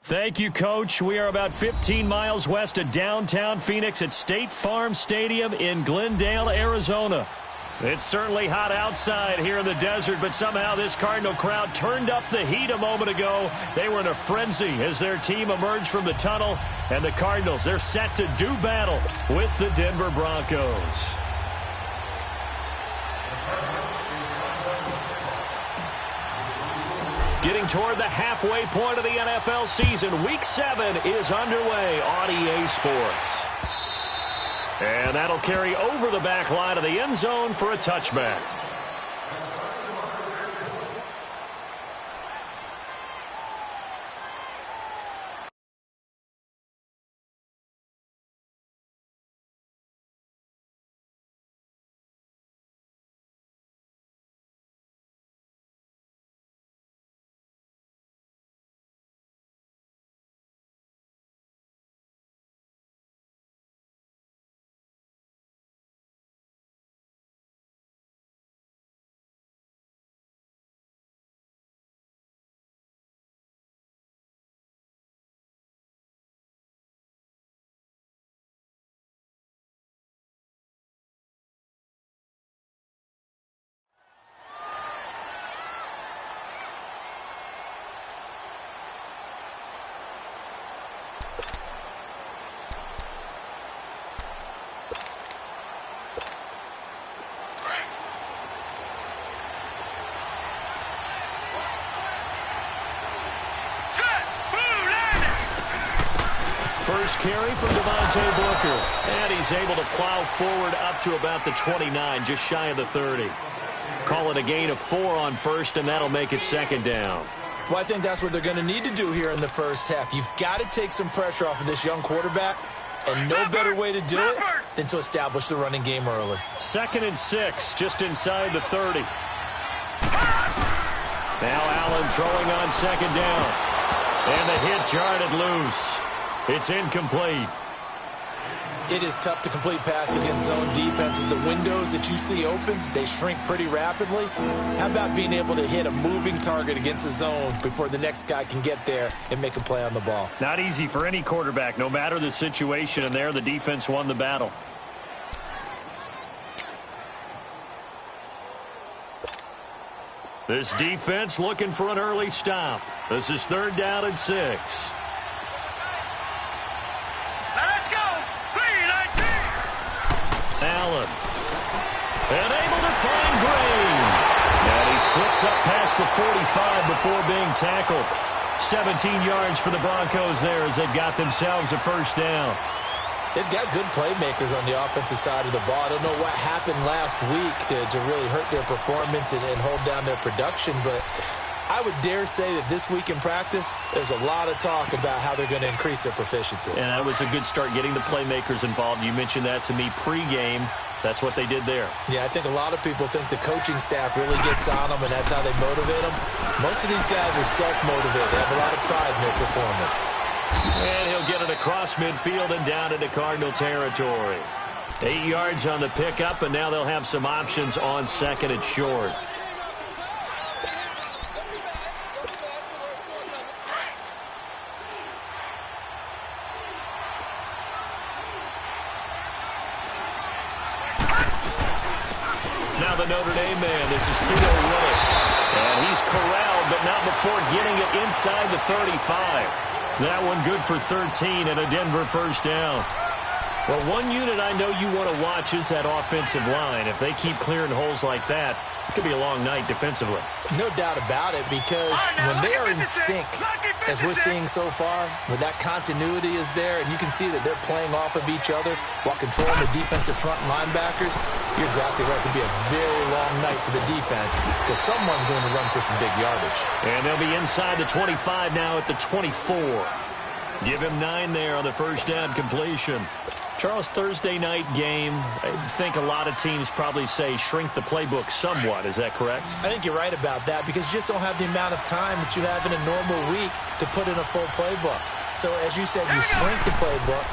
Thank you, Coach. We are about 15 miles west of downtown Phoenix at State Farm Stadium in Glendale, Arizona. It's certainly hot outside here in the desert, but somehow this Cardinal crowd turned up the heat a moment ago. They were in a frenzy as their team emerged from the tunnel, and the Cardinals, they're set to do battle with the Denver Broncos. Getting toward the halfway point of the NFL season, Week 7 is underway on EA Sports. And that'll carry over the back line of the end zone for a touchback. First carry from Devontae Booker. And he's able to plow forward up to about the 29, just shy of the 30. Call it a gain of 4 on first, and that'll make it second down. Well, I think that's what they're going to need to do here in the first half. You've got to take some pressure off of this young quarterback, and no better way to do it than to establish the running game early. 2nd and 6, just inside the 30. Now Allen throwing on second down. And the hit jarred it loose. It's incomplete. It is tough to complete pass against zone defenses. The windows that you see open, they shrink pretty rapidly. How about being able to hit a moving target against a zone before the next guy can get there and make a play on the ball? Not easy for any quarterback, no matter the situation, and there the defense won the battle. This defense looking for an early stop. This is 3rd down and 6. Allen. And able to find Gray. And he slips up past the 45 before being tackled. 17 yards for the Broncos there as they've got themselves a first down. They've got good playmakers on the offensive side of the ball. I don't know what happened last week to really hurt their performance and hold down their production, but I would dare say that this week in practice, there's a lot of talk about how they're going to increase their proficiency. And that was a good start getting the playmakers involved. You mentioned that to me pregame. That's what they did there. Yeah, I think a lot of people think the coaching staff really gets on them, and that's how they motivate them. Most of these guys are self-motivated. They have a lot of pride in their performance. And he'll get it across midfield and down into Cardinal territory. 8 yards on the pickup, and now they'll have some options on 2nd and short. Now the Notre Dame man, this is Theo Riddick. And he's corralled, but not before getting it inside the 35. That one good for 13 and a Denver first down. Well, one unit I know you want to watch is that offensive line. If they keep clearing holes like that, it could be a long night defensively. No doubt about it, because when they are in sync, as we're seeing so far, when that continuity is there, and you can see that they're playing off of each other while controlling the defensive front linebackers, you're exactly right. It could be a very long night for the defense because someone's going to run for some big yardage. And they'll be inside the 25 now at the 24. Give him 9 there on the first down completion. Charles, Thursday night game, I think a lot of teams probably say shrink the playbook somewhat. Is that correct? I think you're right about that because you just don't have the amount of time that you have in a normal week to put in a full playbook. So, as you said, you shrink the playbook,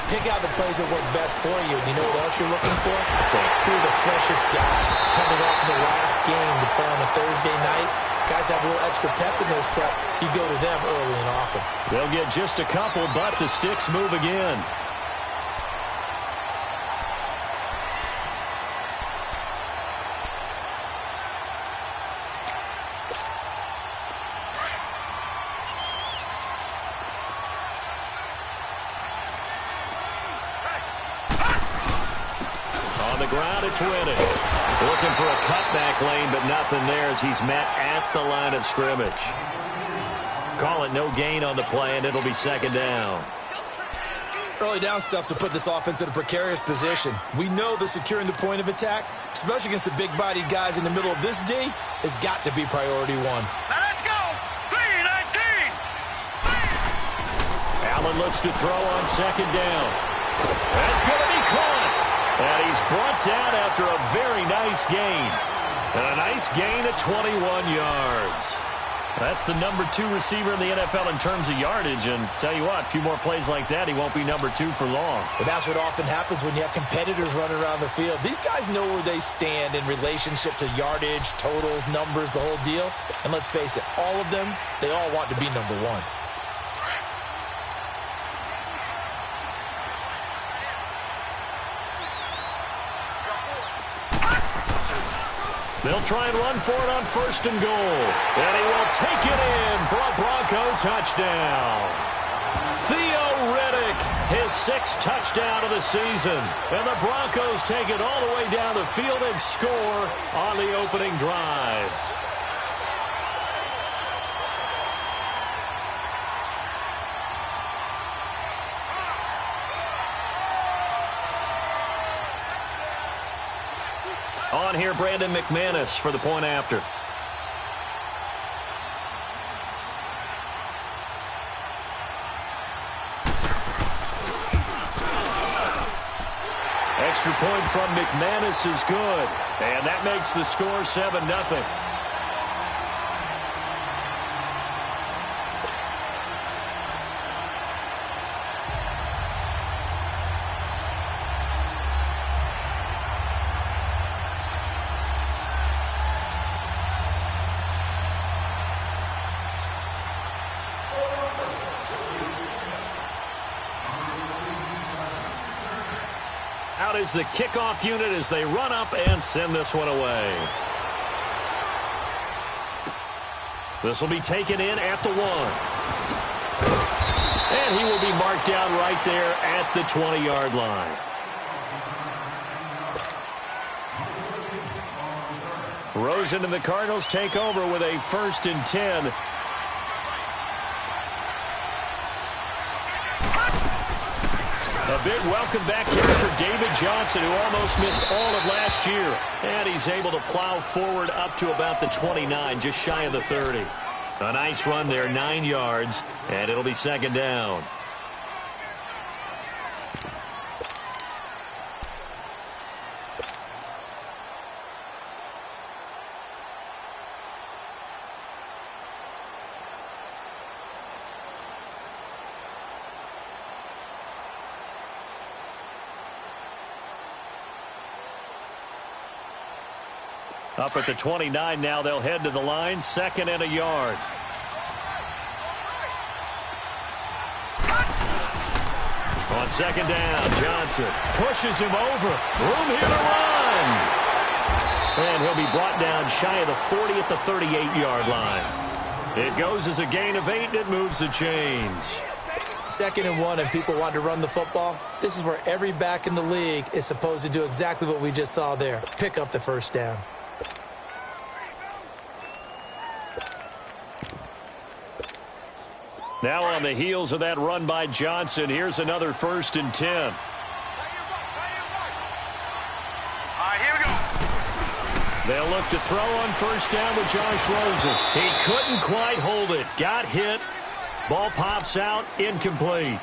pick out the plays that work best for you. And you know what else you're looking for? Who are the freshest guys coming off the last game to play on a Thursday night? Guys have a little extra pep in their step. You go to them early and often. They'll get just a couple, but the sticks move again. On the ground, it's Riddick. Looking for a cutback lane, but nothing there as he's met at the line of scrimmage. Call it no gain on the play, and it'll be second down. Early down stuffs will put this offense in a precarious position. We know that securing the point of attack, especially against the big-bodied guys in the middle of this D, has got to be priority one. Now let's go! 3-19! Allen looks to throw on second down. That's going to be caught. And he's brought down after a very nice gain. And a nice gain at 21 yards. That's the number 2 receiver in the NFL in terms of yardage. And tell you what, a few more plays like that, he won't be number 2 for long. But that's what often happens when you have competitors running around the field. These guys know where they stand in relationship to yardage, totals, numbers, the whole deal. And let's face it, all of them, they all want to be number 1. They'll try and run for it on first and goal. And he will take it in for a Bronco touchdown. Theo Riddick, his 6th touchdown of the season. And the Broncos take it all the way down the field and score on the opening drive. On here, Brandon McManus for the point after. Extra point from McManus is good. And that makes the score 7-0. Out is the kickoff unit as they run up and send this one away. This will be taken in at the 1. And he will be marked down right there at the 20-yard line. Rosen and the Cardinals take over with a 1st and 10. A big welcome back here for David Johnson, who almost missed all of last year. And he's able to plow forward up to about the 29, just shy of the 30. A nice run there, 9 yards, and it'll be second down. Up at the 29 now, they'll head to the line, 2nd and a yard. On second down, Johnson pushes him over. Room here to run. And he'll be brought down shy of the 40 at the 38-yard line. It goes as a gain of 8, and it moves the chains. 2nd and 1, and people want to run the football. This is where every back in the league is supposed to do exactly what we just saw there. Pick up the first down. Now on the heels of that run by Johnson, here's another 1st and 10. All right, here we go. They'll look to throw on first down with Josh Rosen. He couldn't quite hold it. Got hit. Ball pops out. Incomplete.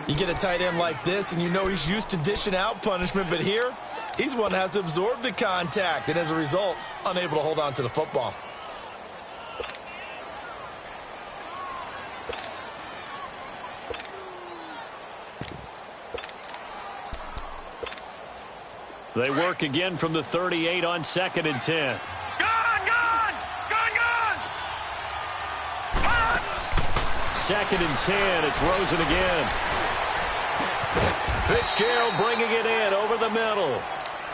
You get a tight end like this, and you know he's used to dishing out punishment, but here, he's one that has to absorb the contact, and as a result, unable to hold on to the football. They work again from the 38 on 2nd and 10. Gone! Go 2nd and 10. It's Rosen again. Fitzgerald bringing it in over the middle.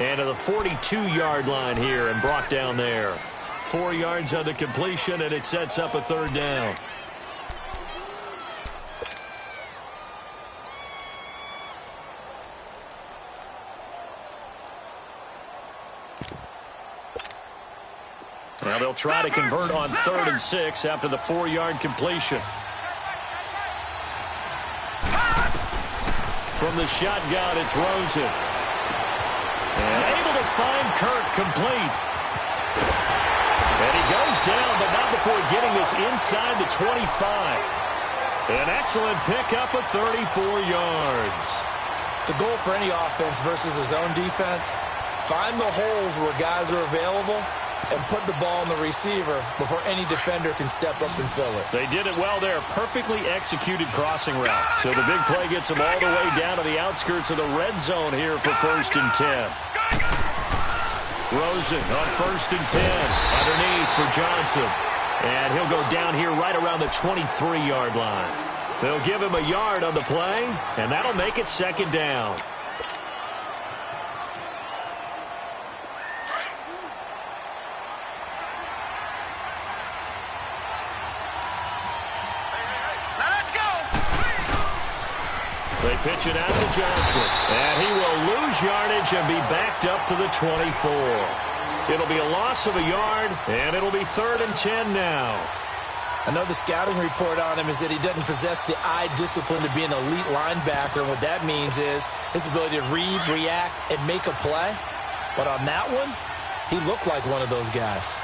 And to the 42-yard line here and brought down there. 4 yards on the completion, and it sets up a 3rd down. Now they'll try to convert on 3rd and 6 after the 4-yard completion. From the shotgun, it's Rosen. And able to find Kirk complete. And he goes down, but not before getting this inside the 25. An excellent pickup of 34 yards. The goal for any offense versus a zone defense, find the holes where guys are available and put the ball on the receiver before any defender can step up and fill it. They did it well there. Perfectly executed crossing route. So the big play gets them all the way down to the outskirts of the red zone here for 1st and 10. Rosen on 1st and 10. Underneath for Johnson. And he'll go down here right around the 23-yard line. They'll give him a yard on the play, and that'll make it 2nd down. They pitch it out to Johnson, and he will lose yardage and be backed up to the 24. It'll be a loss of a yard, and it'll be 3rd and 10 now. I know the scouting report on him is that he doesn't possess the eye discipline to be an elite linebacker, and what that means is his ability to read, react, and make a play. But on that one, he looked like one of those guys.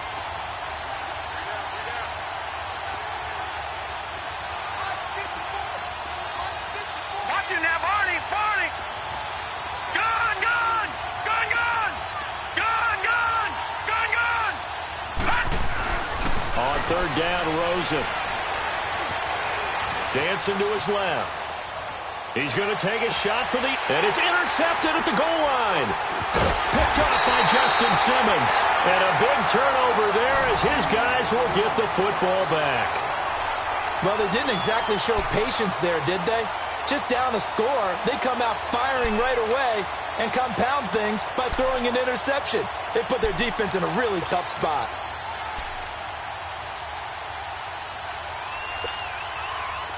On 3rd down, Rosen. Dancing to his left. He's going to take a shot for the... And it's intercepted at the goal line. Picked off by Justin Simmons. And a big turnover there as his guys will get the football back. Well, they didn't exactly show patience there, did they? Just down a score, they come out firing right away and compound things by throwing an interception. They put their defense in a really tough spot.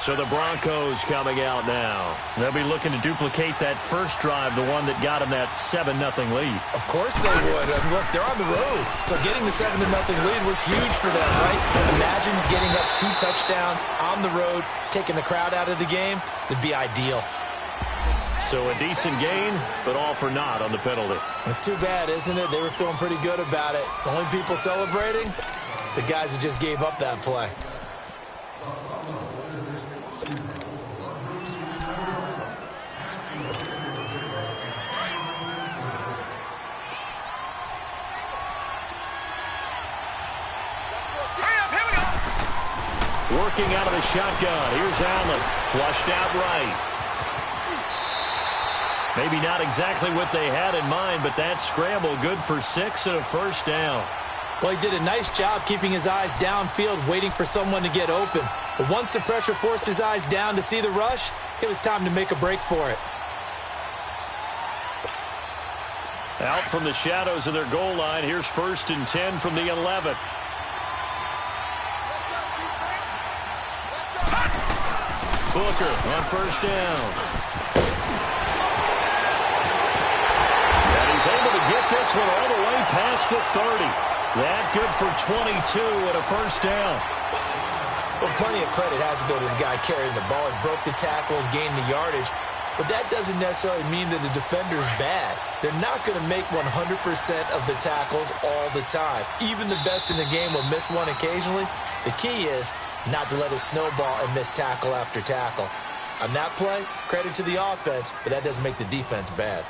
So the Broncos coming out now. They'll be looking to duplicate that first drive, the one that got them that 7-0 lead. Of course they would. I mean, look, they're on the road. So getting the 7-0 lead was huge for them, right? Imagine getting up 2 touchdowns on the road, taking the crowd out of the game. It'd be ideal. So a decent gain, but all for naught on the penalty. It's too bad, isn't it? They were feeling pretty good about it. The only people celebrating, the guys who just gave up that play. Working out of the shotgun. Here's Allen. Flushed out right. Maybe not exactly what they had in mind, but that scramble good for 6 and a 1st down. Well, he did a nice job keeping his eyes downfield, waiting for someone to get open. But once the pressure forced his eyes down to see the rush, it was time to make a break for it. Out from the shadows of their goal line. Here's 1st and 10 from the 11. Booker on 1st down. And he's able to get this one all the way past the 30. That good for 22 and a 1st down. Well, plenty of credit has to go to the guy carrying the ball. He broke the tackle and gained the yardage. But that doesn't necessarily mean that the defender's bad. They're not going to make 100% of the tackles all the time. Even the best in the game will miss one occasionally. The key is not to let it snowball and miss tackle after tackle. On that play, credit to the offense, but that doesn't make the defense bad.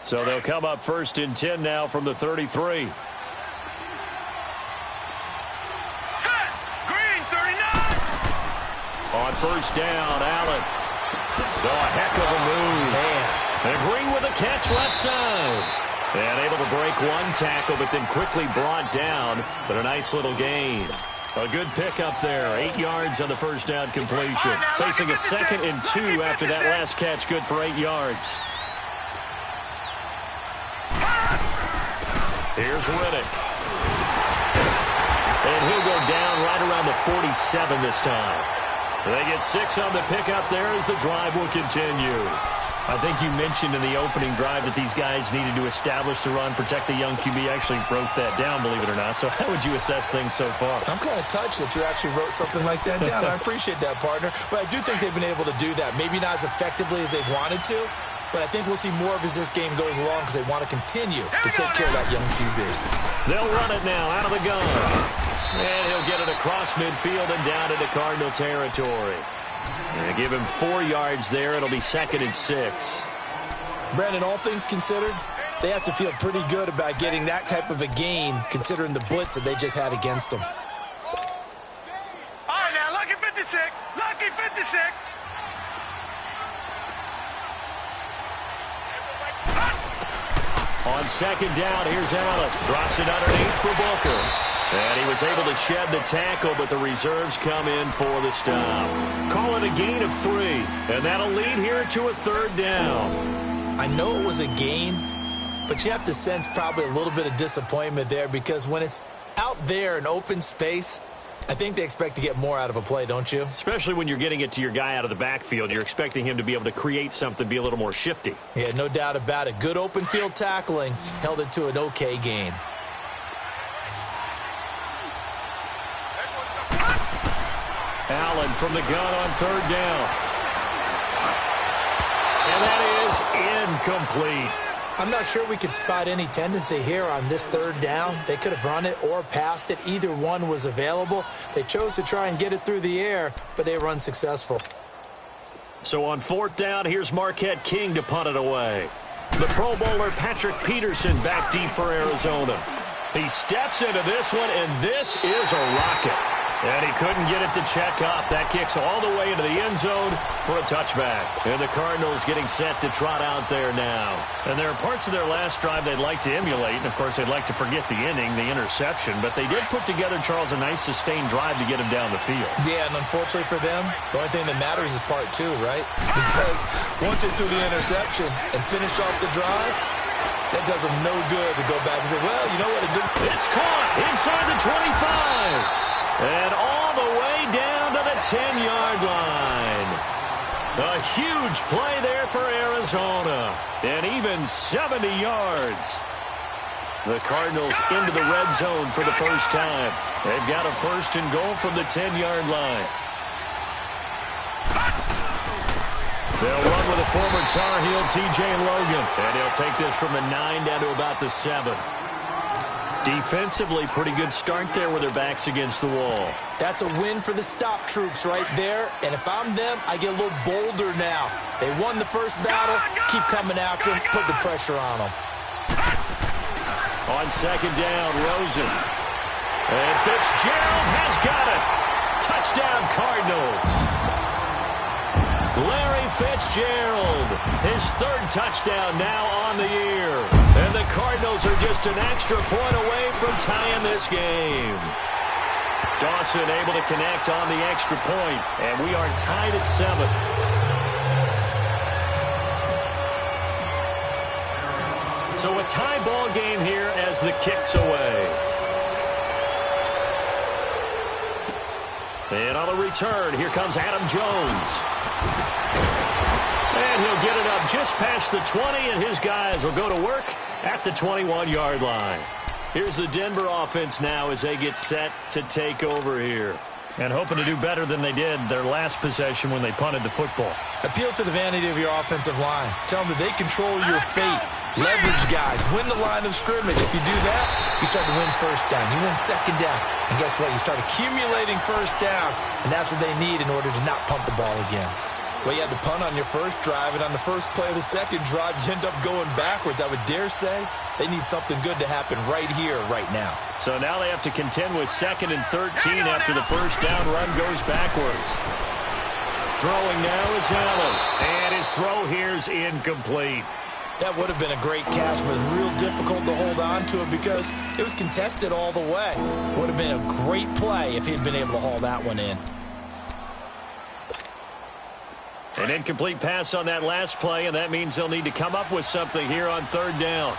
So they'll come up 1st and 10 now from the 33. Set! Green, 39! On 1st down, Allen. So a heck of a move. Man. And Green with a catch left side. And able to break one tackle, but then quickly brought down. But a nice little gain. A good pickup there. 8 yards on the first down completion. Facing a 2nd and 2 after that last catch. Good for 8 yards. Here's Riddick. And he'll go down right around the 47 this time. They get 6 on the pickup there as the drive will continue. I think you mentioned in the opening drive that these guys needed to establish the run, protect the young QB. Actually wrote that down, believe it or not. So how would you assess things so far? I'm kind of touched that you actually wrote something like that down. I appreciate that, partner. But I do think they've been able to do that. Maybe not as effectively as they wanted to, but I think we'll see more of as this game goes along because they want to continue to take care of that young QB. They'll run it now out of the gun. And he'll get it across midfield and down into Cardinal territory. And give him 4 yards there. It'll be 2nd and 6. Brandon, all things considered, they have to feel pretty good about getting that type of a gain considering the blitz that they just had against them. All right, now, lucky 56. Lucky 56. On 2nd down, here's Allen. Drops it underneath for Booker. And he was able to shed the tackle, but the reserves come in for the stop. Call it a gain of 3, and that'll lead here to a 3rd down. I know it was a gain, but you have to sense probably a little bit of disappointment there because when it's out there in open space, I think they expect to get more out of a play, don't you? Especially when you're getting it to your guy out of the backfield. You're expecting him to be able to create something, be a little more shifty. Yeah, no doubt about it. Good open field tackling held it to an okay gain. Allen from the gun on 3rd down. And that is incomplete. I'm not sure we could spot any tendency here on this 3rd down. They could have run it or passed it. Either one was available. They chose to try and get it through the air, but they were unsuccessful. So on 4th down, here's Marquette King to punt it away. The Pro Bowler Patrick Peterson back deep for Arizona. He steps into this one, and this is a rocket. And he couldn't get it to check up. That kicks all the way into the end zone for a touchback. And the Cardinals getting set to trot out there now. And there are parts of their last drive they'd like to emulate. And, of course, they'd like to forget the ending, the interception. But they did put together, Charles, a nice sustained drive to get him down the field. Yeah, and unfortunately for them, the only thing that matters is part 2, right? Because once they threw the interception and finished off the drive, that does them no good to go back and say, well, you know what? It's caught inside the 25. And all the way down to the 10-yard line. A huge play there for Arizona. And even 70 yards. The Cardinals into the red zone for the first time. They've got a 1st and goal from the 10-yard line. They'll run with a former Tar Heel, T.J. Logan. And he'll take this from the 9 down to about the 7. Defensively, pretty good start there with their backs against the wall. That's a win for the stop troops right there. And if I'm them, I get a little bolder now. They won the first battle. Keep coming after them. Put the pressure on them. On 2nd down, Rosen. And Fitzgerald has got it. Touchdown, Cardinals. Larry Fitzgerald, his 3rd touchdown now on the year. And the Cardinals are just an extra point away from tying this game. Dawson able to connect on the extra point, and we are tied at 7. So a tie ball game here as the kick's away. And on the return, here comes Adam Jones. And he'll get it up just past the 20, and his guys will go to work at the 21-yard line. Here's the Denver offense now as they get set to take over here. And hoping to do better than they did their last possession when they punted the football. Appeal to the vanity of your offensive line. Tell them that they control your fate. Leverage guys. Win the line of scrimmage. If you do that, you start to win 1st down. You win 2nd down. And guess what? You start accumulating 1st downs. And that's what they need in order to not punt the ball again. Well, you had to punt on your first drive, and on the first play of the second drive, you end up going backwards. I would dare say they need something good to happen right here, right now. So now they have to contend with 2nd and 13 after the first down run goes backwards. Throwing now is Allen. And his throw here's incomplete. That would have been a great catch, but it's real difficult to hold on to it because it was contested all the way. Would have been a great play if he'd been able to haul that one in. An incomplete pass on that last play, and that means they'll need to come up with something here on third down.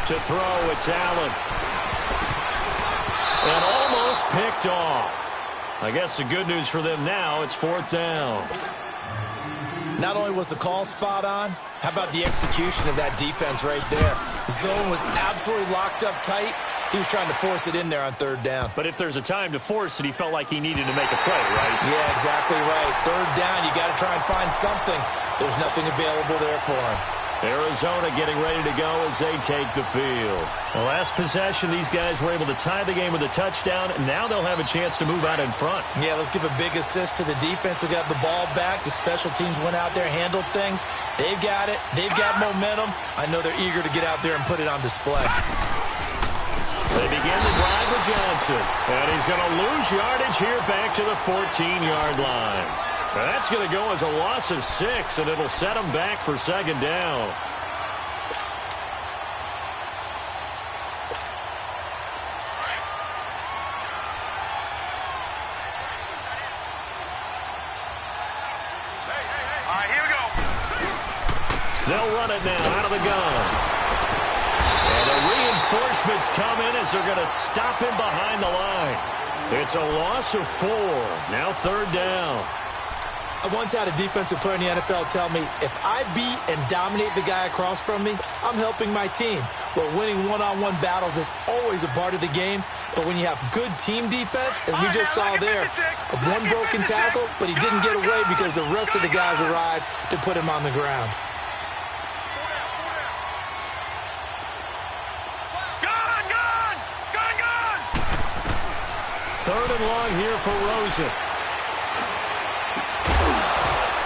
To throw, it's Allen. And almost picked off. I guess the good news for them now, it's fourth down. Not only was the call spot on, how about the execution of that defense right there? The zone was absolutely locked up tight. He was trying to force it in there on third down. But if there's a time to force it, he felt like he needed to make a play, right? Yeah, exactly right. Third down, you got to try and find something. There's nothing available there for him. Arizona getting ready to go as they take the field. The last possession, these guys were able to tie the game with a touchdown, and now they'll have a chance to move out in front. Yeah, let's give a big assist to the defense who got the ball back. The special teams went out there, handled things. They've got it. They've got momentum. I know they're eager to get out there and put it on display. They begin the drive with Johnson, and he's going to lose yardage here back to the 14-yard line. That's going to go as a loss of 6, and it'll set him back for second down. All right, here we go. They'll run it now out of the gun. And the reinforcements come in as they're going to stop him behind the line. It's a loss of 4. Now third down. I once had a defensive player in the NFL tell me, if I beat and dominate the guy across from me, I'm helping my team. Well, winning one-on-one battles is always a part of the game, but when you have good team defense, as we just saw there, one broken tackle, but he didn't get away because the rest of the guys arrived to put him on the ground. Third and long here for Rosen.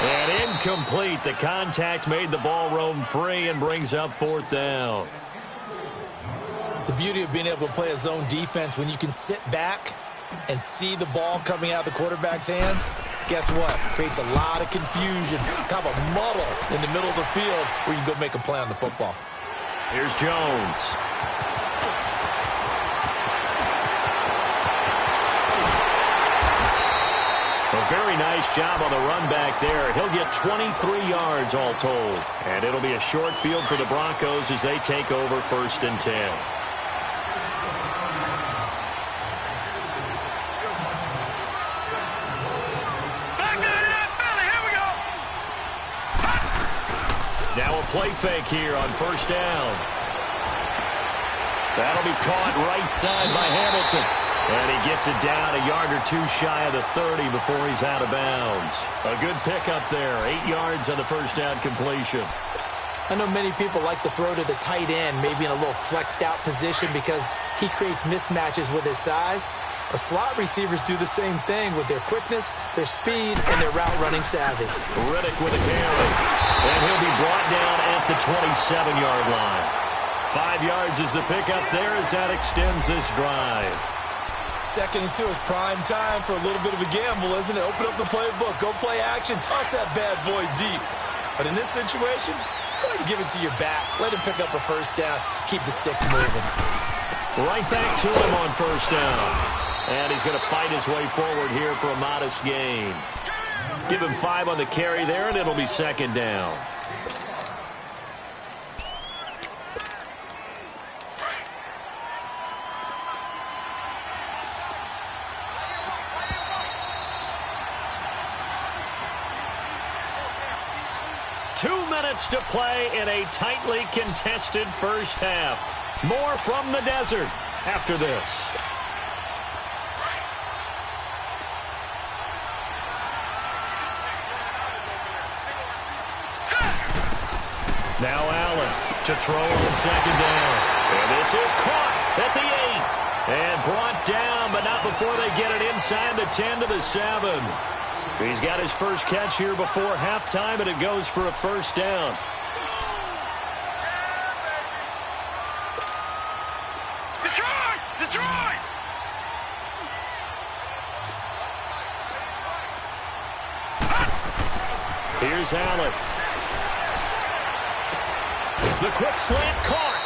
And incomplete. The contact made the ball roam free and brings up fourth down. The beauty of being able to play a zone defense when you can sit back and see the ball coming out of the quarterback's hands, guess what? Creates a lot of confusion, kind of a muddle in the middle of the field where you can go make a play on the football. Here's Jones. A very nice job on the run back there. He'll get 23 yards all told. And it'll be a short field for the Broncos as they take over first and 10. Now a play fake here on first down. That'll be caught right side by Hamilton. And he gets it down a yard or 2 shy of the 30 before he's out of bounds. A good pickup there. 8 yards on the first down completion. I know many people like to throw to the tight end, maybe in a little flexed out position because he creates mismatches with his size. But slot receivers do the same thing with their quickness, their speed, and their route running savvy. Riddick with a carry. And he'll be brought down at the 27-yard line. 5 yards is the pickup there as that extends this drive. 2nd and 2 is prime time for a little bit of a gamble, isn't it? Open up the playbook, go play action, toss that bad boy deep. But in this situation, go ahead and give it to your back. Let him pick up a first down. Keep the sticks moving. Right back to him on first down. And he's going to fight his way forward here for a modest gain. Give him 5 on the carry there, and it'll be second down. To play in a tightly contested first half. More from the desert after this. Now Allen to throw on second down. And this is caught at the 8. And brought down, but not before they get it inside the 10 to the 7. He's got his first catch here before halftime, and it goes for a first down. Detroit! Detroit! Here's Allen. The quick slant caught.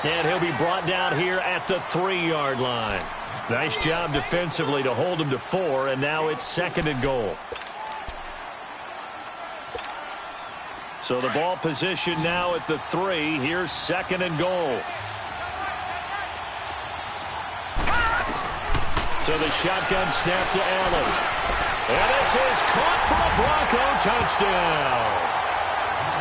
And he'll be brought down here at the 3-yard line. Nice job defensively to hold him to 4, and now it's 2nd and goal. So the ball position now at the 3. Here's 2nd and goal. So the shotgun snap to Allen. And this is caught for a Bronco touchdown.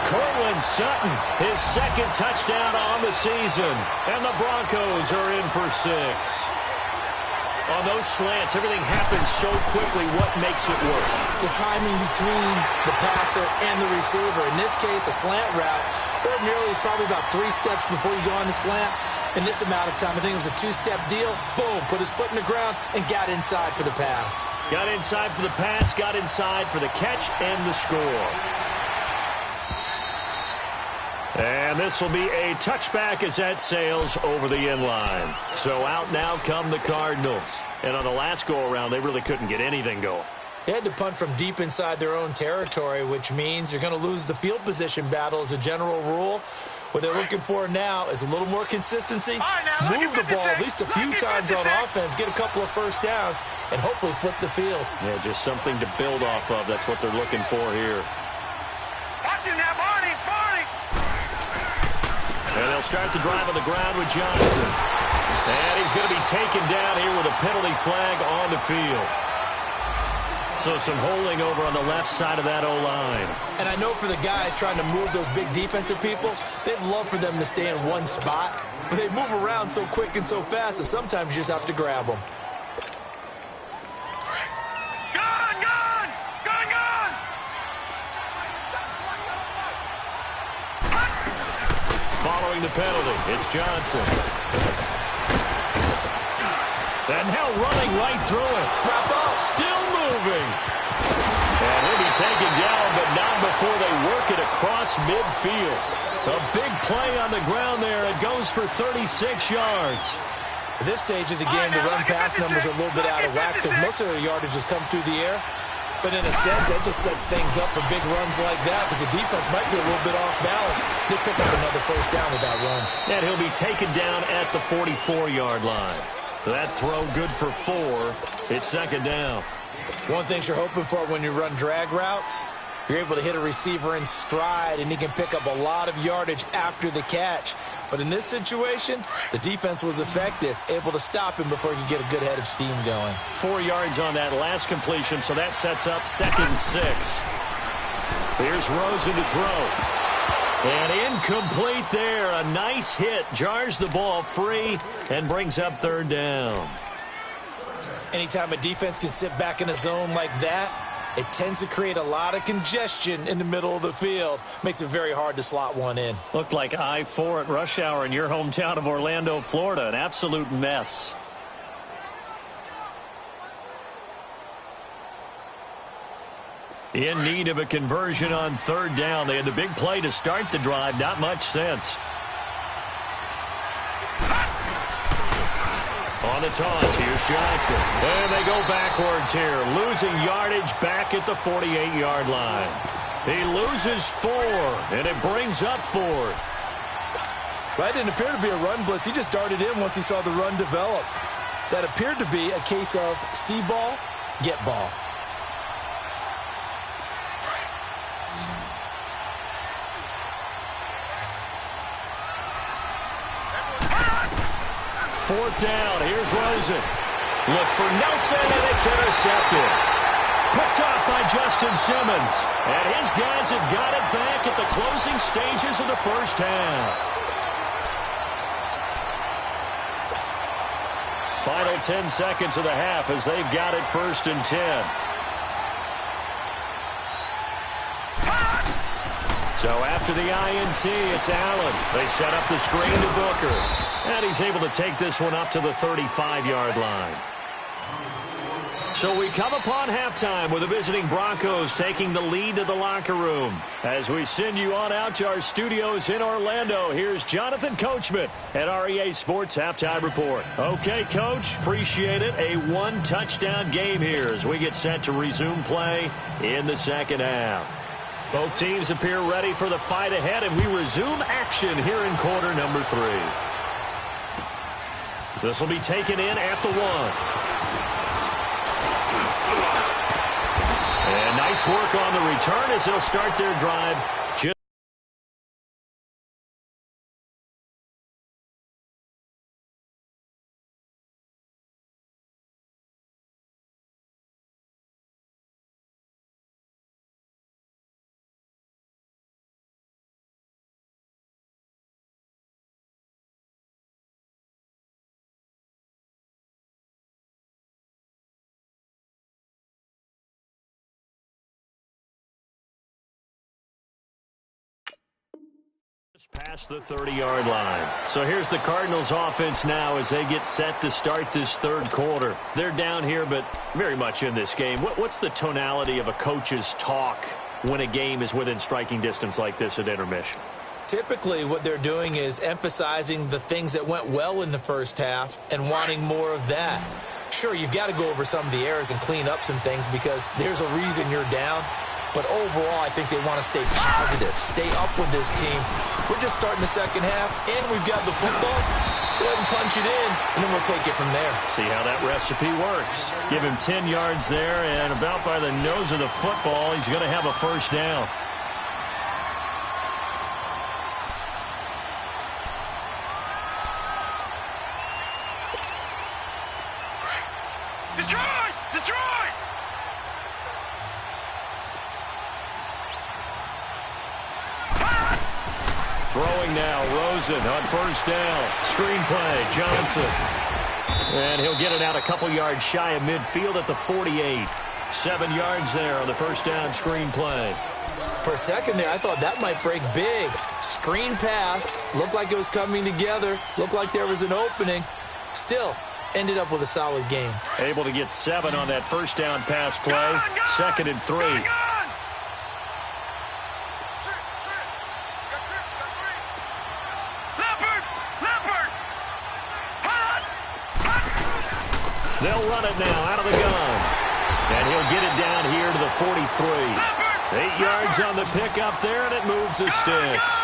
Cortland Sutton, his 2nd touchdown on the season. And the Broncos are in for 6. On those slants, everything happens so quickly. What makes it work? The timing between the passer and the receiver. In this case, a slant route. Ordinarily, it's probably about 3 steps before you go on the slant. In this amount of time, I think it was a 2-step deal. Boom, put his foot in the ground and got inside for the pass. Got inside for the pass, got inside for the catch and the score. And this will be a touchback as that sails over the end line. So out now come the Cardinals. And on the last go-around, they really couldn't get anything going. They had to punt from deep inside their own territory, which means you're going to lose the field position battle as a general rule. What they're looking for now is a little more consistency. Move the ball at least a few times on offense, get a couple of first downs, and hopefully flip the field. Yeah, just something to build off of. That's what they're looking for here. Watch him now, Barney. And they'll start the drive on the ground with Johnson. And he's going to be taken down here with a penalty flag on the field. So some holding over on the left side of that O-line. And I know for the guys trying to move those big defensive people, they'd love for them to stay in one spot. But they move around so quick and so fast that sometimes you just have to grab them. Following the penalty, it's Johnson. And now running right through it. Wrap up. Still moving. And he'll be taken down, but not before they work it across midfield. A big play on the ground there. It goes for 36 yards. At this stage of the game, the run-pass numbers are a little bit out of whack because most of their yardage has come through the air. But in a sense, that just sets things up for big runs like that because the defense might be a little bit off balance. They pick up another first down with that run. And he'll be taken down at the 44-yard line. So that throw good for 4. It's 2nd down. One thing you're hoping for when you run drag routes, you're able to hit a receiver in stride, and he can pick up a lot of yardage after the catch. But in this situation, the defense was effective, able to stop him before he could get a good head of steam going. 4 yards on that last completion, so that sets up 2nd and 6. Here's Rosen to throw. And incomplete there. A nice hit. Jars the ball free and brings up 3rd down. Anytime a defense can sit back in a zone like that, it tends to create a lot of congestion in the middle of the field. Makes it very hard to slot one in. Looked like I-4 at rush hour in your hometown of Orlando, Florida. An absolute mess. In need of a conversion on 3rd down. They had the big play to start the drive. Not much sense. On the toss, here's Johnson. And they go backwards here. Losing yardage back at the 48-yard line. He loses 4, and it brings up 4th. That didn't appear to be a run blitz. He just darted in once he saw the run develop. That appeared to be a case of see ball, get ball. Fourth down. Here's Rosen. Looks for Nelson, and it's intercepted. Picked off by Justin Simmons. And his guys have got it back at the closing stages of the first half. Final 10 seconds of the half as they've got it 1st and 10. So after the INT, it's Allen. They set up the screen to Booker. And he's able to take this one up to the 35-yard line. So we come upon halftime with the visiting Broncos taking the lead to the locker room. As we send you on out to our studios in Orlando, here's Jonathan Coachman at REA Sports Halftime Report. Okay, Coach, appreciate it. A 1-touchdown game here as we get set to resume play in the second half. Both teams appear ready for the fight ahead, and we resume action here in quarter number 3. This will be taken in at the 1. And nice work on the return as they'll start their drive. Past the 30-yard line. So here's the Cardinals offense now as they get set to start this third quarter. They're down here, but very much in this game. What's the tonality of a coach's talk when a game is within striking distance like this at intermission? Typically, what they're doing is emphasizing the things that went well in the first half and wanting more of that. Sure, you've got to go over some of the errors and clean up some things because there's a reason you're down. But overall, I think they want to stay positive, stay up with this team. We're just starting the second half, and we've got the football. Let's go ahead and punch it in, and then we'll take it from there. See how that recipe works. Give him 10 yards there, and about by the nose of the football, he's going to have a first down. Detroit! Detroit! Throwing now, Rosen on first down. Screenplay, Johnson. And he'll get it out a couple yards shy of midfield at the 48. 7 yards there on the first down screenplay. For a second there, I thought that might break big. Screen pass, looked like it was coming together, looked like there was an opening. Still, ended up with a solid game. Able to get 7 on that first down pass play. 2nd and 3. They'll run it now out of the gun. And he'll get it down here to the 43. 8 yards on the pickup there, and it moves the sticks.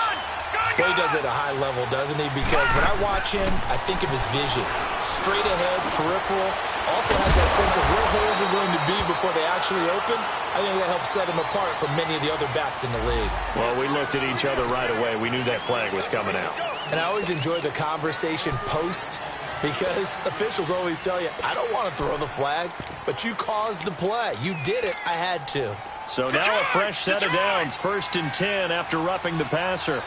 Well, he does it at a high level, doesn't he? Because when I watch him, I think of his vision. Straight ahead, peripheral. Also has that sense of where holes are going to be before they actually open. I think that helps set him apart from many of the other backs in the league. Well, we looked at each other right away. We knew that flag was coming out. And I always enjoy the conversation post, because officials always tell you, I don't want to throw the flag, but you caused the play. You did it. I had to. So now a fresh set of downs. 1st and 10 after roughing the passer.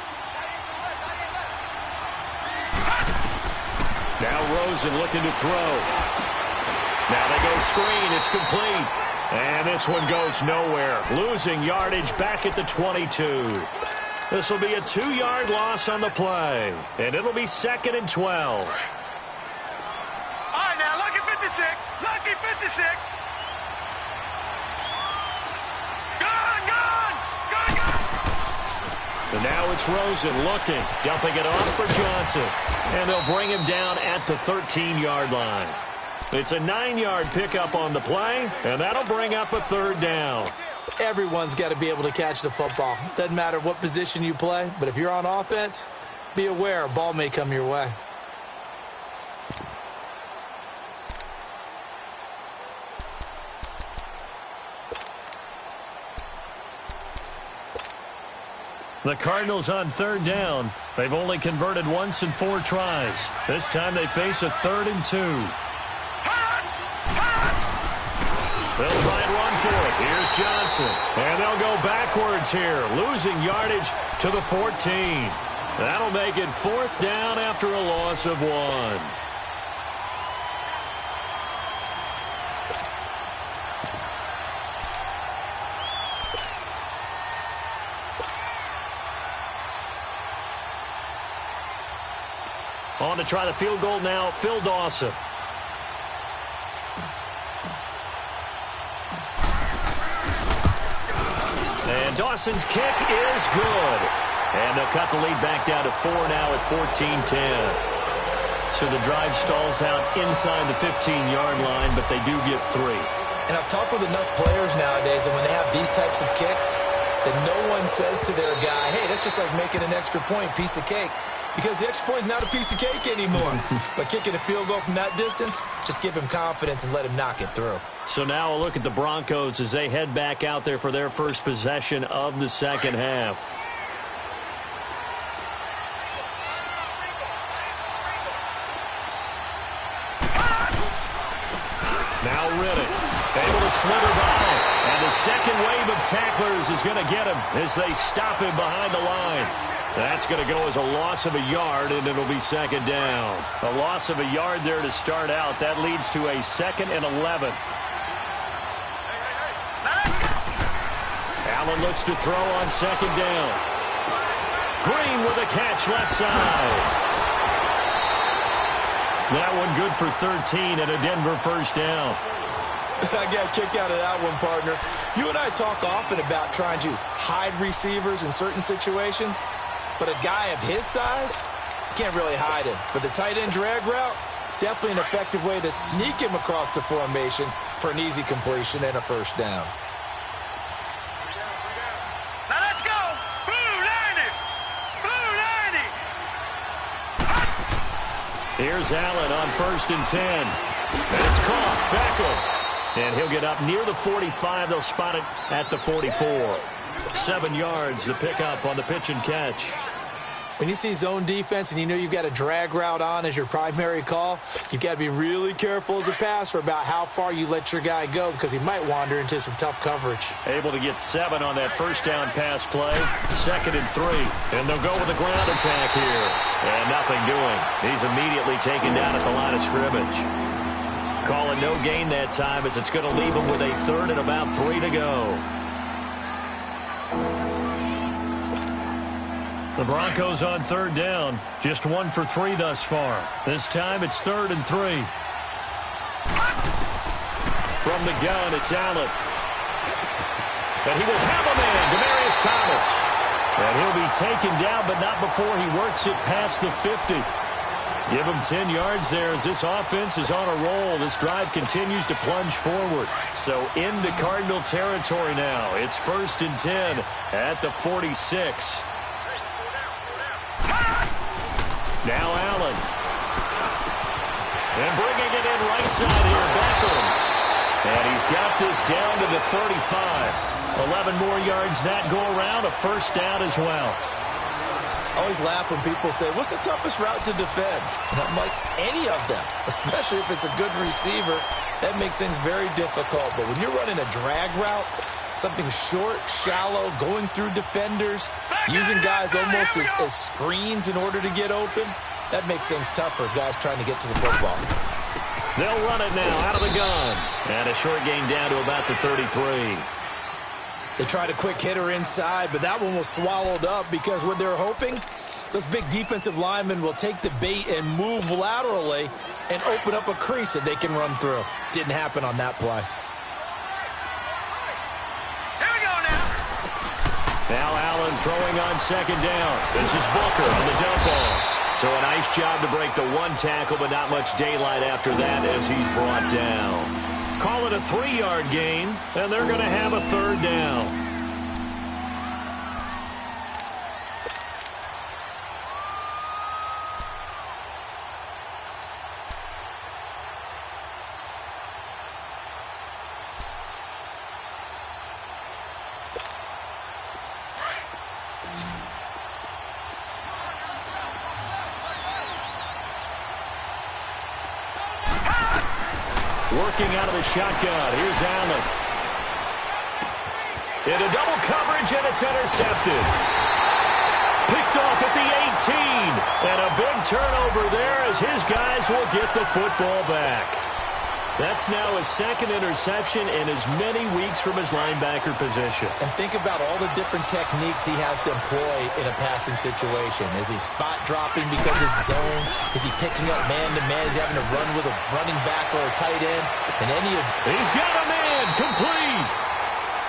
Now Rosen looking to throw. Now they go screen. It's complete. And this one goes nowhere. Losing yardage back at the 22. This will be a 2-yard loss on the play. And it'll be 2nd and 12. Lucky 56. And now it's Rosen looking, dumping it off for Johnson. And they'll bring him down at the 13-yard line. It's a 9-yard pickup on the play, and that'll bring up a 3rd down. Everyone's got to be able to catch the football. Doesn't matter what position you play, but if you're on offense, be aware a ball may come your way. The Cardinals on 3rd down. They've only converted once in 4 tries. This time they face a 3rd and 2. They'll try and run for it. Here's Johnson. And they'll go backwards here, losing yardage to the 14. That'll make it 4th down after a loss of 1. On to try the field goal now, Phil Dawson. And Dawson's kick is good. And they'll cut the lead back down to 4 now at 14-10. So the drive stalls out inside the 15-yard line, but they do get 3. And I've talked with enough players nowadays that when they have these types of kicks, that no one says to their guy, hey, that's just like making an extra point, piece of cake. Because the extra point is not a piece of cake anymore. But kicking a field goal from that distance, just give him confidence and let him knock it through. So now a look at the Broncos as they head back out there for their first possession of the second half. Now Riddick, able to slither by. And the second wave of tacklers is going to get him as they stop him behind the line. That's going to go as a loss of a yard, and it'll be second down. A loss of a yard there to start out. That leads to a 2nd and 11. Allen looks to throw on second down. Green with a catch left side. That one good for 13 and a Denver first down. I got a kick out of that one, partner. You and I talk often about trying to hide receivers in certain situations. But a guy of his size, can't really hide him. But the tight end drag route, definitely an effective way to sneak him across the formation for an easy completion and a first down. Now let's go. Blue 90. Blue 90. Here's Allen on 1st and 10. And it's caught. Beckham. And he'll get up near the 45. They'll spot it at the 44. 7 yards, the pickup on the pitch and catch. When you see zone defense and you know you've got a drag route on as your primary call, you've got to be really careful as a passer about how far you let your guy go because he might wander into some tough coverage. Able to get 7 on that first down pass play. 2nd and 3. And they'll go with a ground attack here. And nothing doing. He's immediately taken down at the line of scrimmage. Calling no gain that time as it's going to leave him with a 3rd and about 3 to go. The Broncos on 3rd down. Just 1 for 3 thus far. This time it's 3rd and 3. From the gun, it's Allen. And he will have a man, Demaryius Thomas. And he'll be taken down, but not before he works it past the 50. Give him 10 yards there as this offense is on a roll. This drive continues to plunge forward. So into Cardinal territory now. It's 1st and 10 at the 46. Now Allen. And bringing it in right side here, Beckham. And he's got this down to the 35. 11 more yards that go around, a first down as well. I always laugh when people say, what's the toughest route to defend? And I'm like, any of them, especially if it's a good receiver. That makes things very difficult. But when you're running a drag route, something short, shallow, going through defenders, using guys almost as screens in order to get open, that makes things tougher, guys trying to get to the football. They'll run it now out of the gun. And a short gain down to about the 33. They tried a quick hitter inside, but that one was swallowed up because what they're hoping, those big defensive linemen will take the bait and move laterally and open up a crease that they can run through. Didn't happen on that play. Here we go now. Now Allen throwing on second down. This is Booker on the dump ball. So a nice job to break the 1 tackle, but not much daylight after that as he's brought down. Call it a 3-yard gain, and they're going to have a 3rd down. Working out of the shotgun. Here's Allen. Into double coverage, and it's intercepted. Picked off at the 18. And a big turnover there as his guys will get the football back. That's now his 2nd interception in as many weeks from his linebacker position. And think about all the different techniques he has to employ in a passing situation. Is he spot dropping because it's zone? Is he picking up man-to-man? Is he having to run with a running back or a tight end? And He's got a man complete.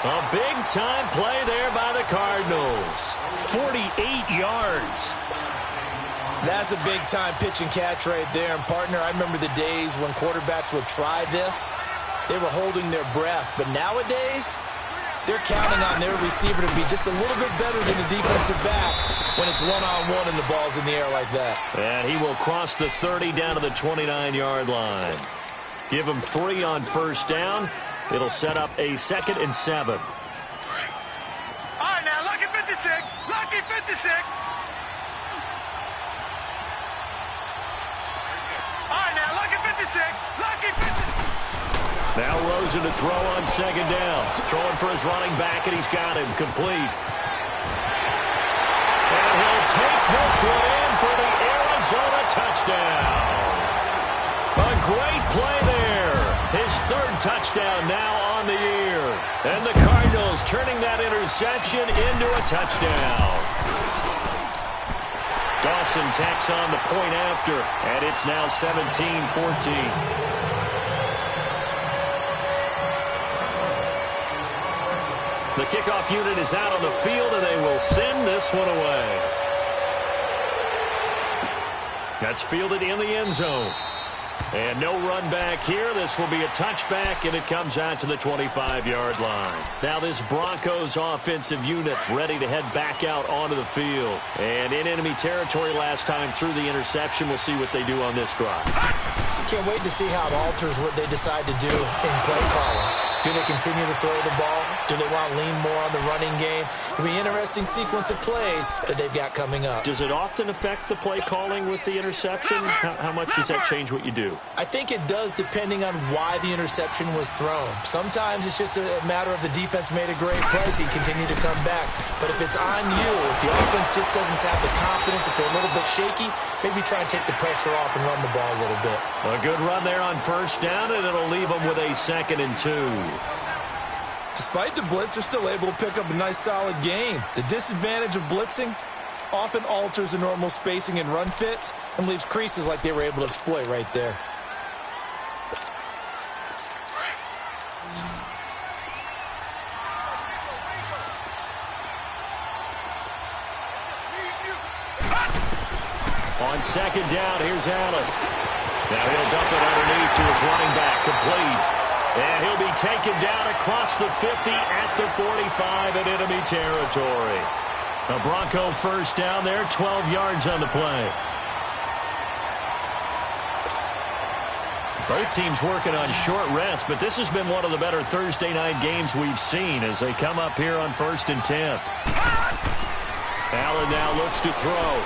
A big-time play there by the Cardinals. 48 yards. That's a big-time pitch and catch right there. And, partner, I remember the days when quarterbacks would try this. They were holding their breath. But nowadays, they're counting on their receiver to be just a little bit better than the defensive back when it's one-on-one and the ball's in the air like that. And he will cross the 30 down to the 29-yard line. Give him 3 on first down. It'll set up a 2nd and 7. All right, now, lucky 56. Lucky 56. All right, now, lucky 56. Lucky 56. Now Rosen to throw on 2nd down. Throwing for his running back, and he's got him complete. And he'll take this one in for the Arizona touchdown. A great play there. His 3rd touchdown now on the year. And the Cardinals turning that interception into a touchdown. Dawson tacks on the point after, and it's now 17-14. The kickoff unit is out on the field, and they will send this one away. That's fielded in the end zone. And no run back here. This will be a touchback, and it comes out to the 25-yard line. Now this Broncos offensive unit ready to head back out onto the field. And in enemy territory last time through the interception. We'll see what they do on this drive. Can't wait to see how it alters what they decide to do in play calling. Do they continue to throw the ball? Do they want to lean more on the running game? It'll be an interesting sequence of plays that they've got coming up. Does it often affect the play calling with the interception? How much does that change what you do? I think it does depending on why the interception was thrown. Sometimes it's just a matter of the defense made a great play, so you continue to come back. But if it's on you, if the offense just doesn't have the confidence, if they're a little bit shaky, maybe try and take the pressure off and run the ball a little bit. A good run there on first down, and it'll leave them with a 2nd and 2. Despite the blitz, they're still able to pick up a nice, solid gain. The disadvantage of blitzing often alters the normal spacing and run fits and leaves creases like they were able to exploit right there. On 2nd down, here's Allen. Now he'll dump it underneath to his running back, complete. And he'll be taken down across the 50 at the 45 in enemy territory. A Bronco first down there, 12 yards on the play. Both teams working on short rest, but this has been one of the better Thursday night games we've seen as they come up here on 1st and 10. Allen now looks to throw.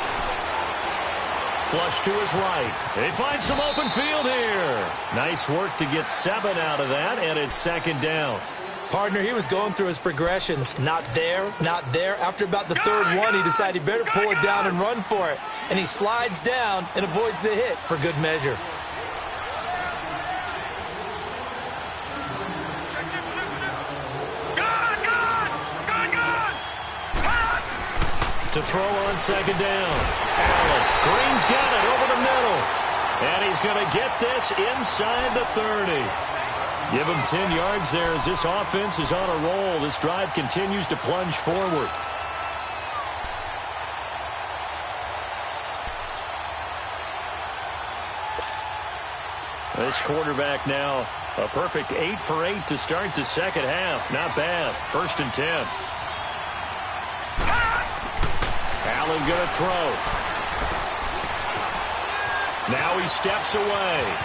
Flush to his right. They find some open field here. Nice work to get 7 out of that, and it's 2nd down. Partner, he was going through his progressions. Not there, not there. After about the 3rd one, he decided he better pull it down and run for it. And he slides down and avoids the hit for good measure. To throw on 2nd down. Allen. Green's got it over the middle. And he's going to get this inside the 30. Give him 10 yards there as this offense is on a roll. This drive continues to plunge forward. This quarterback now a perfect 8 for 8 to start the 2nd half. Not bad. 1st and 10. Allen going to throw. Now he steps away.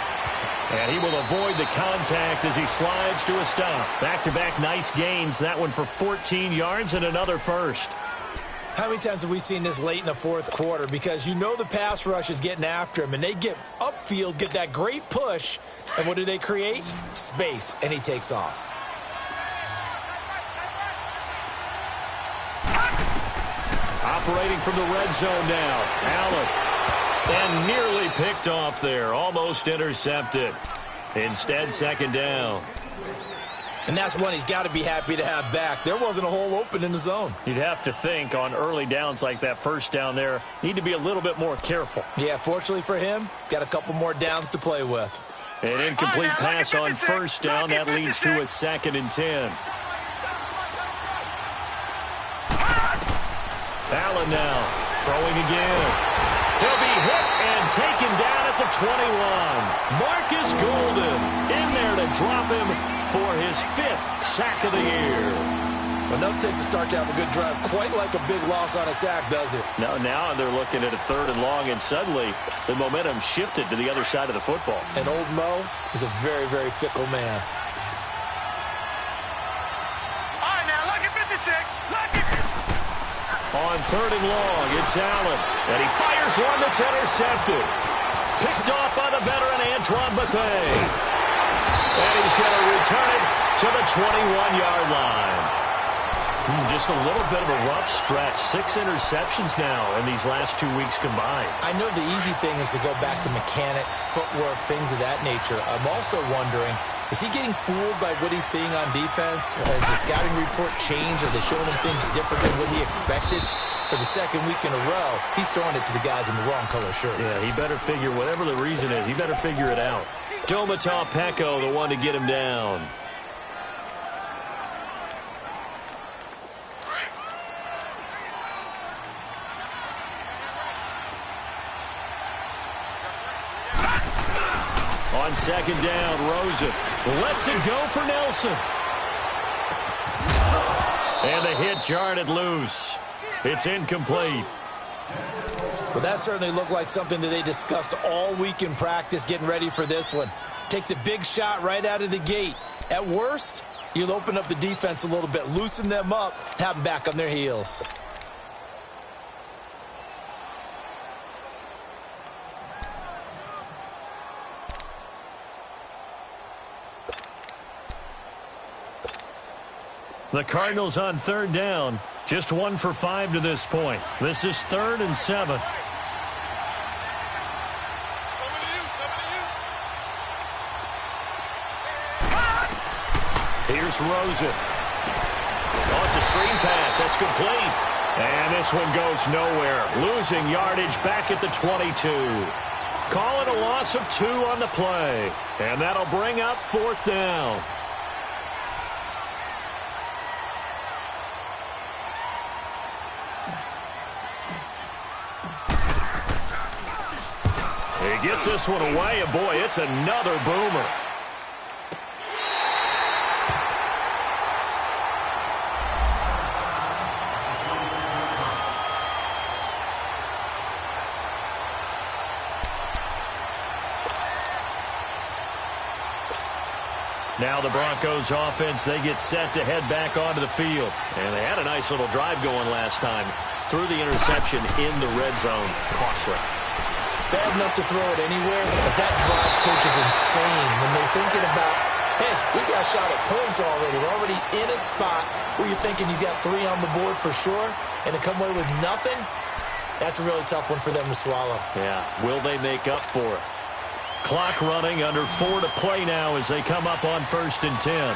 And he will avoid the contact as he slides to a stop. Back-to-back nice gains. That one for 14 yards and another first. How many times have we seen this late in the 4th quarter? Because you know the pass rush is getting after him, and they get upfield, get that great push, and what do they create? Space, and he takes off. Operating from the red zone now. Allen. And nearly picked off there. Almost intercepted. Instead, 2nd down. And that's one he's got to be happy to have back. There wasn't a hole open in the zone. You'd have to think on early downs like that first down there, need to be a little bit more careful. Yeah, fortunately for him, got a couple more downs to play with. An incomplete pass on first down. That leads to a 2nd and 10. Allen now throwing again. He'll be hit and taken down at the 21. Marcus Golden in there to drop him for his 5th sack of the year. Enough takes to start to have a good drive, quite like a big loss on a sack, does it? Now they're looking at a 3rd and long, and suddenly the momentum shifted to the other side of the football. And old Mo is a very, very fickle man. All right, now, lucky 56. Lucky. On 3rd and long, it's Allen. And he fires one that's intercepted. Picked off by the veteran Antoine Bethea. And he's going to return it to the 21-yard line. Just a little bit of a rough stretch. 6 interceptions now in these last 2 weeks combined. I know the easy thing is to go back to mechanics, footwork, things of that nature. I'm also wondering, is he getting fooled by what he's seeing on defense? Has the scouting report changed? Are they showing him things different than what he expected? For the 2nd week in a row, he's throwing it to the guys in the wrong color shirts. Yeah, he better figure, whatever the reason is, he better figure it out. Domata Peko, the one to get him down. On 2nd down, Rosen lets it go for Nelson. And the hit jarred it loose. It's incomplete. Well, that certainly looked like something that they discussed all week in practice getting ready for this one. Take the big shot right out of the gate. At worst, you'll open up the defense a little bit, loosen them up, have them back on their heels. The Cardinals on 3rd down. Just 1 for 5 to this point. This is 3rd and 7. Here's Rosen. Oh, it's a screen pass. That's complete. And this one goes nowhere. Losing yardage back at the 22. Call it a loss of 2 on the play. And that'll bring up 4th down. He gets this one away, and boy, it's another boomer. Now the Broncos offense, they get set to head back onto the field. And they had a nice little drive going last time. Threw the interception in the red zone. Costly. Bad enough to throw it anywhere, but that drives coaches insane when they're thinking about, hey, we got a shot at points already. We're already in a spot where you're thinking you got 3 on the board for sure, and to come away with nothing, that's a really tough one for them to swallow. Yeah, will they make up for it? Clock running, under 4 to play now as they come up on 1st and 10.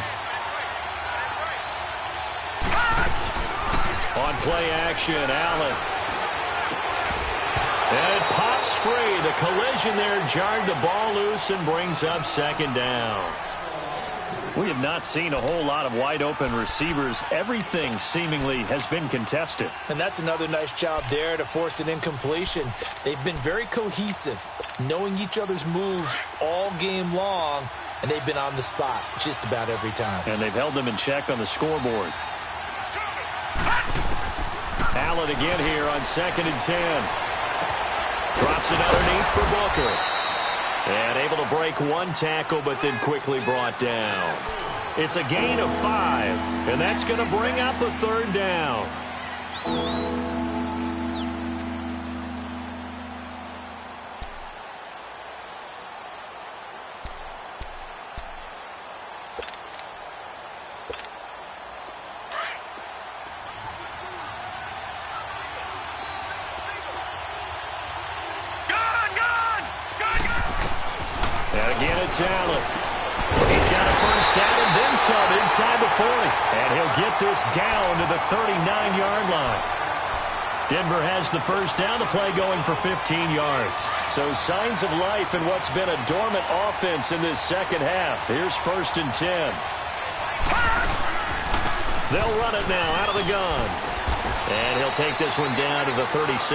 On play action, Allen. And it pops free. The collision there jarred the ball loose and brings up 2nd down. We have not seen a whole lot of wide-open receivers. Everything seemingly has been contested. And that's another nice job there to force an incompletion. They've been very cohesive, knowing each other's moves all game long, and they've been on the spot just about every time. And they've held them in check on the scoreboard. Allen again here on 2nd and 10. Drops it underneath for Booker. And able to break 1 tackle, but then quickly brought down. It's a gain of 5, and that's going to bring up a 3rd down. Allen. He's got a 1st down and then some inside the 40. And he'll get this down to the 39-yard line. Denver has the 1st down, the play going for 15 yards. So signs of life in what's been a dormant offense in this 2nd half. Here's 1st and 10. They'll run it now out of the gun. And he'll take this one down to the 36.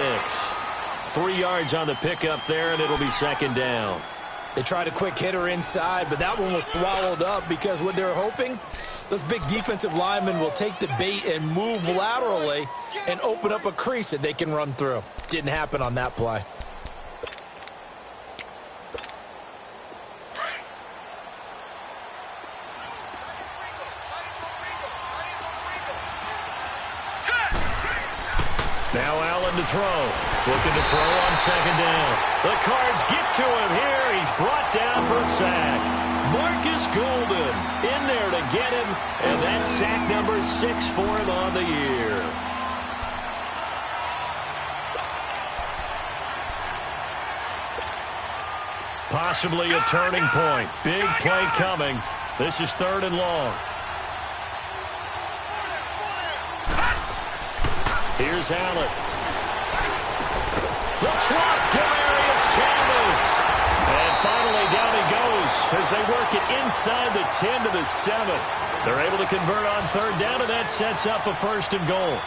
3 yards on the pickup there, and it'll be 2nd down. They tried a quick hitter inside, but that one was swallowed up because what they're hoping Those big defensive linemen will take the bait and move laterally and open up a crease that they can run through. Didn't happen on that play. Now Allen to throw. Looking to throw on second down. The Cards get to him here. He's brought down for a sack. Marcus Golden in there to get him, and that's sack number 6 for him on the year. Possibly a turning point. Big play coming. This is 3rd and long. Here's Allen. The drop, Demarius Thomas. And finally down he goes as they work it inside the 10 to the 7. They're able to convert on 3rd down, and that sets up a 1st and goal.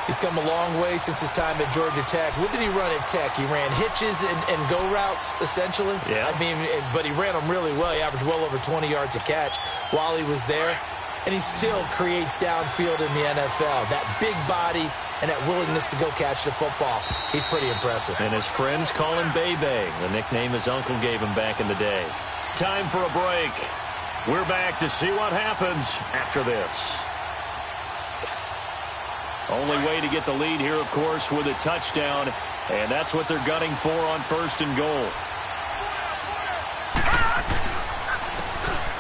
He's come a long way since his time at Georgia Tech. What did he run at Tech? He ran hitches and go routes, essentially. Yeah. I mean, but he ran them really well. He averaged well over 20 yards a catch while he was there. And he still creates downfield in the NFL. That big body and that willingness to go catch the football. He's pretty impressive. And his friends call him Bebe, the nickname his uncle gave him back in the day. Time for a break. We're back to see what happens after this. Only way to get the lead here, of course, with a touchdown. And that's what they're gunning for on 1st and goal.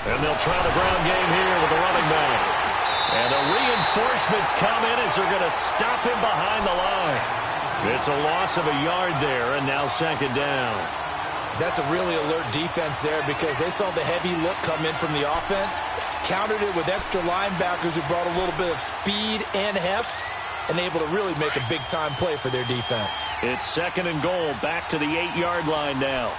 And they'll try the ground game here with the running back. And the reinforcements come in as they're going to stop him behind the line. It's a loss of a yard there, and now 2nd down. That's a really alert defense there because they saw the heavy look come in from the offense, countered it with extra linebackers who brought a little bit of speed and heft, and able to really make a big-time play for their defense. It's 2nd and goal, back to the 8-yard line now.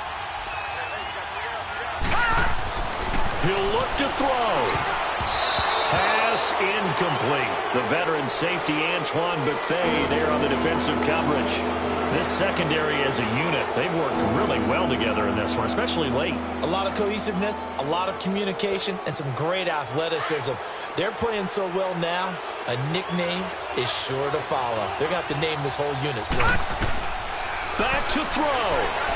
He'll look to throw. Pass incomplete. The veteran safety Antoine Buffet there on the defensive coverage. This secondary as a unit, they've worked really well together in this one, especially late. A lot of cohesiveness, a lot of communication, and some great athleticism. They're playing so well now, a nickname is sure to follow. They're going to have to name this whole unit soon. Back to throw.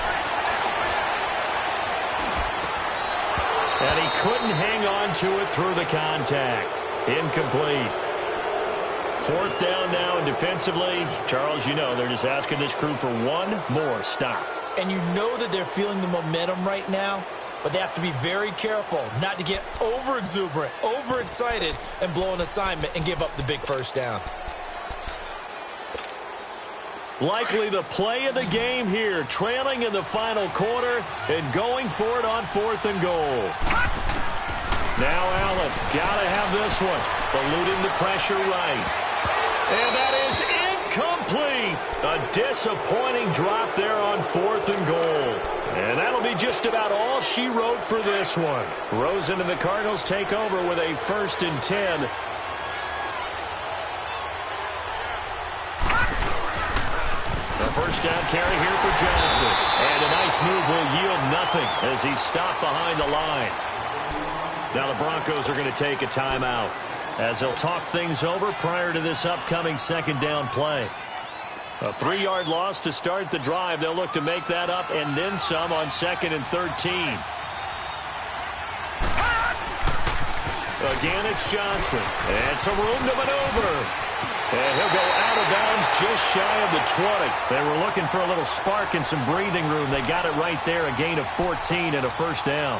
And he couldn't hang on to it through the contact. Incomplete. 4th down now, and defensively, Charles, you know, they're just asking this crew for one more stop. And you know that they're feeling the momentum right now, but they have to be very careful not to get over-exuberant, overexcited, and blow an assignment and give up the big 1st down. Likely the play of the game here, trailing in the final quarter and going for it on 4th and goal. Now Allen, gotta have this one, eluding the pressure right. And that is incomplete. A disappointing drop there on 4th and goal. And that'll be just about all she wrote for this one. Rosen and the Cardinals take over with a 1st and 10. First down carry here for Johnson. And a nice move will yield nothing as he's stopped behind the line. Now the Broncos are going to take a timeout as they'll talk things over prior to this upcoming 2nd down play. A 3-yard loss to start the drive. They'll look to make that up and then some on 2nd and 13. Again, it's Johnson. And some room to maneuver. And he'll go out of bounds just shy of the 20. They were looking for a little spark and some breathing room. They got it right there, a gain of 14 and a 1st down.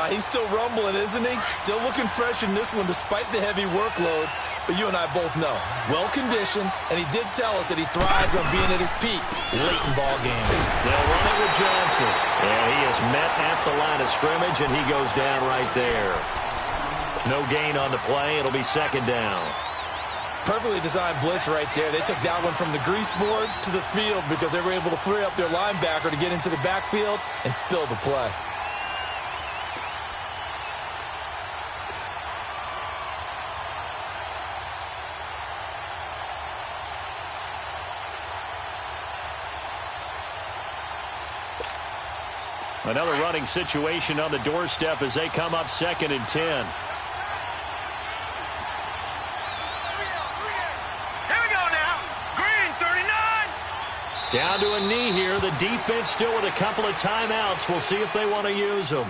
He's still rumbling, isn't he? Still looking fresh in this one despite the heavy workload. But you and I both know, well-conditioned, and he did tell us that he thrives on being at his peak late in ball games. They'll run it with Johnson. And he is met at the line of scrimmage, and he goes down right there. No gain on the play. It'll be 2nd down. Perfectly designed blitz right there. They took that one from the grease board to the field because they were able to free up their linebacker to get into the backfield and spill the play. Another running situation on the doorstep as they come up 2nd and 10. Down to a knee here. The defense still with a couple of timeouts. We'll see if they want to use them.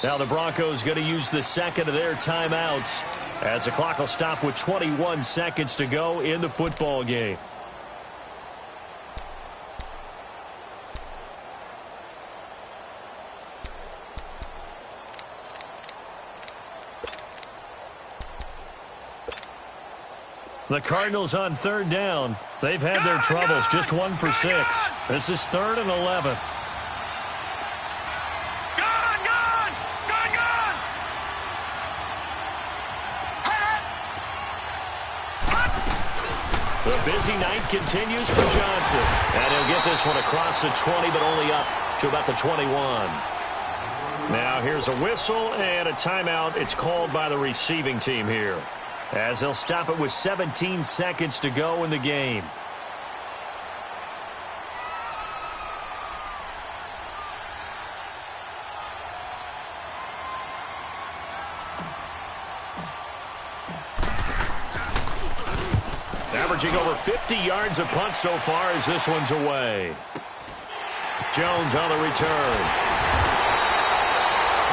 Now the Broncos going to use the second of their timeouts as the clock will stop with 21 seconds to go in the football game. The Cardinals on third down. They've had their troubles, just 1 for 6. This is 3rd and 11. The busy night continues for Johnson. And he'll get this one across the 20, but only up to about the 21. Now here's a whistle and a timeout. It's called by the receiving team here, as they'll stop it with 17 seconds to go in the game. Averaging over 50 yards a punt so far as this one's away. Jones on the return.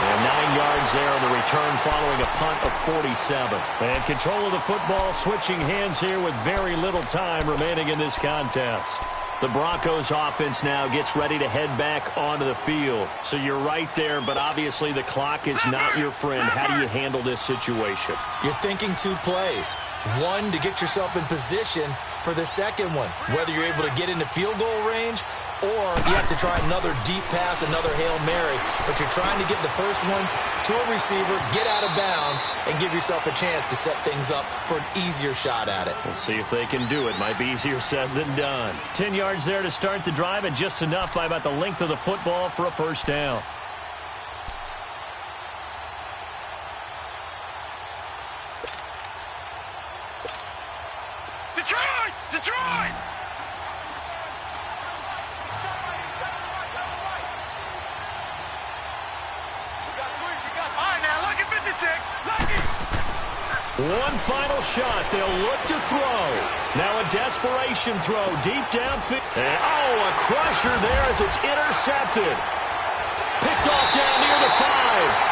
And 9 yards there on the return following a punt of 47. And control of the football switching hands here with very little time remaining in this contest. The Broncos offense now gets ready to head back onto the field. So you're right there, but obviously the clock is not your friend. How do you handle this situation? You're thinking 2 plays. One, to get yourself in position for the second one, whether you're able to get into field goal range or you have to try another deep pass, another Hail Mary. But you're trying to get the first one to a receiver, get out of bounds, and give yourself a chance to set things up for an easier shot at it. We'll see if they can do it. Might be easier said than done. 10 yards there to start the drive, and just enough by about the length of the football for a first down. Detroit! One final shot. They'll look to throw. Now a desperation throw deep downfield. And, a crusher there as it's intercepted. Picked off down near the 5.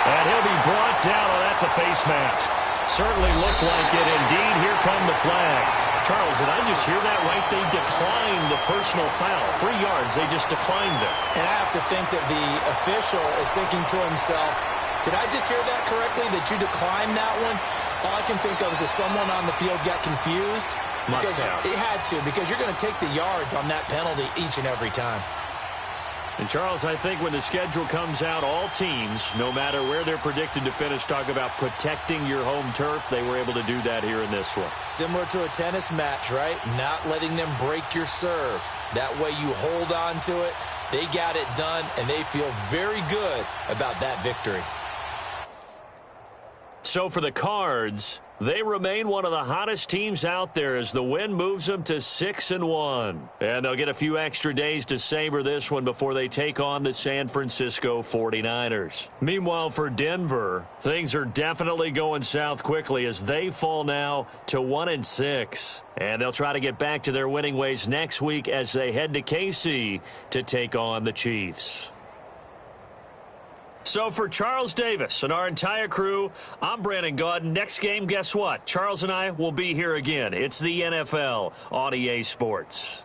And he'll be brought down. Oh, that's a face mask. Certainly looked like it. Indeed, here come the flags. Charles, did I just hear that right? They declined the personal foul. 3 yards, they just declined it. And I have to think that the official is thinking to himself, did I just hear that correctly, that you declined that one? All I can think of is that someone on the field got confused. Must have. It had to, because you're going to take the yards on that penalty each and every time. And, Charles, I think when the schedule comes out, all teams, no matter where they're predicted to finish, talk about protecting your home turf. They were able to do that here in this one. Similar to a tennis match, right? Not letting them break your serve. That way you hold on to it. They got it done, and they feel very good about that victory. So for the Cards, they remain one of the hottest teams out there as the win moves them to 6-1. And they'll get a few extra days to savor this one before they take on the San Francisco 49ers. Meanwhile, for Denver, things are definitely going south quickly as they fall now to 1-6. And they'll try to get back to their winning ways next week as they head to KC to take on the Chiefs. So for Charles Davis and our entire crew, I'm Brandon Gaudin. Next game, guess what? Charles and I will be here again. It's the NFL on EA Sports.